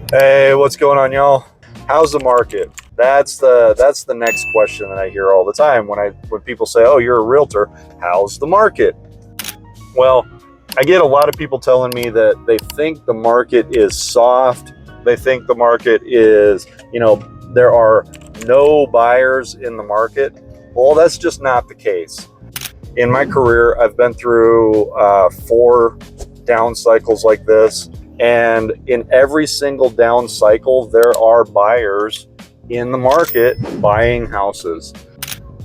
Hey, what's going on, y'all? How's the market? That's the next question that I hear all the time when people say, "Oh, you're a realtor. How's the market?" Well, I get a lot of people telling me that they think the market is soft. They think the market is, there are no buyers in the market. Well, that's just not the case. In my career, I've been through 4 down cycles like this. And in every single down cycle, there are buyers in the market buying houses.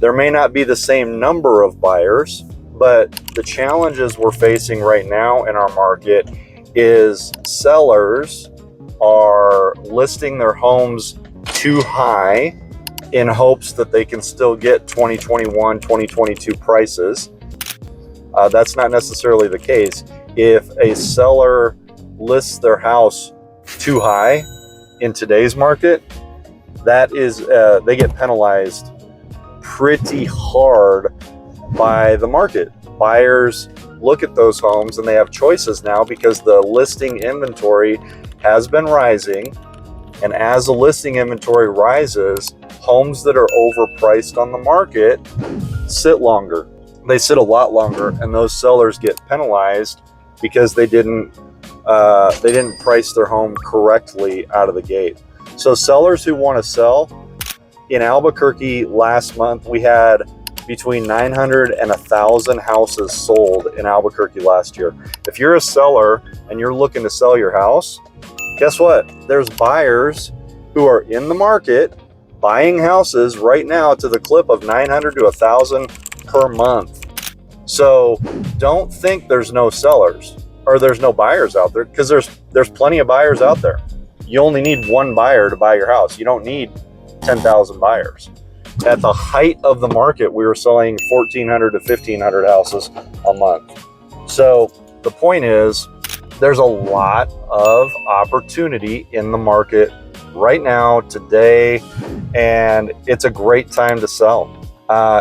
There may not be the same number of buyers, but the challenges we're facing right now in our market is sellers are listing their homes too high in hopes that they can still get 2021, 2022 prices. That's not necessarily the case. If a seller lists their house too high in today's market, that is they get penalized pretty hard by the market. Buyers look at those homes and they have choices now because the listing inventory has been rising, and as the listing inventory rises, homes that are overpriced on the market sit longer. They sit a lot longer, and those sellers get penalized because they didn't price their home correctly out of the gate. So sellers who want to sell, in Albuquerque last month, we had between 900 and 1,000 houses sold in Albuquerque last year. If you're a seller and you're looking to sell your house, guess what? There's buyers who are in the market buying houses right now to the clip of 900 to 1,000 per month. So don't think there's no sellers or there's no buyers out there, because there's plenty of buyers out there. You only need one buyer to buy your house. You don't need 10,000 buyers. At the height of the market, we were selling 1,400 to 1,500 houses a month. So the point is, there's a lot of opportunity in the market right now, today, and it's a great time to sell.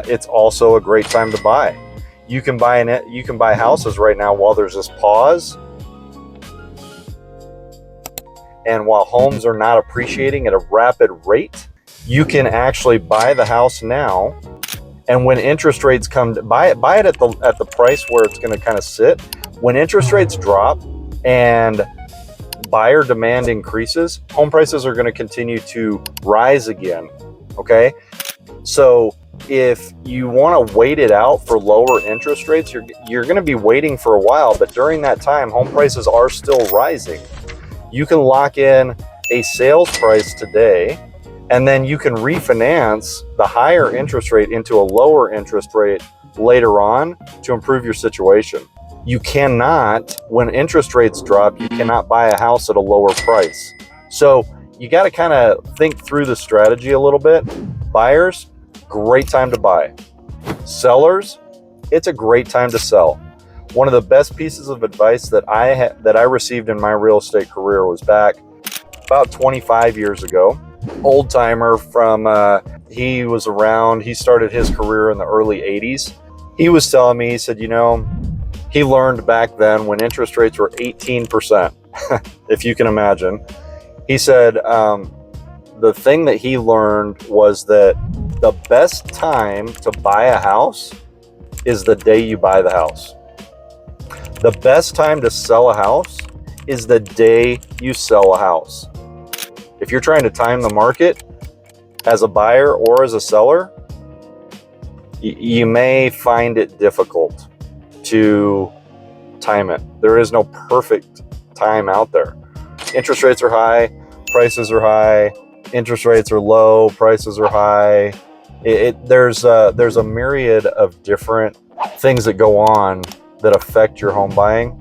It's also a great time to buy. You can buy houses right now while there's this pause, and while homes are not appreciating at a rapid rate, you can actually buy the house now. And when interest rates come, buy it at the price where it's going to kind of sit. When interest rates drop and buyer demand increases, home prices are going to continue to rise again. Okay, so if you want to wait it out for lower interest rates, you're going to be waiting for a while, but during that time, home prices are still rising. You can lock in a sales price today, and then you can refinance the higher interest rate into a lower interest rate later on to improve your situation. You cannot, when interest rates drop, you cannot buy a house at a lower price. So you got to kind of think through the strategy a little bit. Buyers, great time to buy. Sellers, it's a great time to sell. One of the best pieces of advice that I received in my real estate career was back about 25 years ago. Old timer from he was around. He started his career in the early 80s. He was telling me, he said, he learned back then when interest rates were 18%, if you can imagine. He said the thing that he learned was that the best time to buy a house is the day you buy the house. The best time to sell a house is the day you sell a house. If you're trying to time the market as a buyer or as a seller, you may find it difficult to time it. There is no perfect time out there. Interest rates are high, prices are high. Interest rates are low, prices are high. There's a myriad of different things that go on that affect your home buying,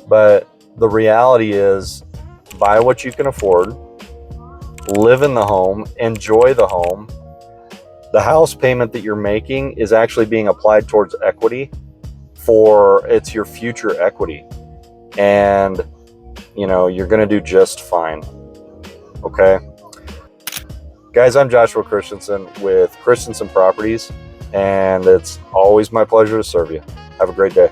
but the reality is, buy what you can afford, live in the home, enjoy the home. The house payment that you're making is actually being applied towards equity. It's your future equity, and you're going to do just fine. Okay, guys, I'm Joshua Christensen with Christensen Properties, and it's always my pleasure to serve you. Have a great day.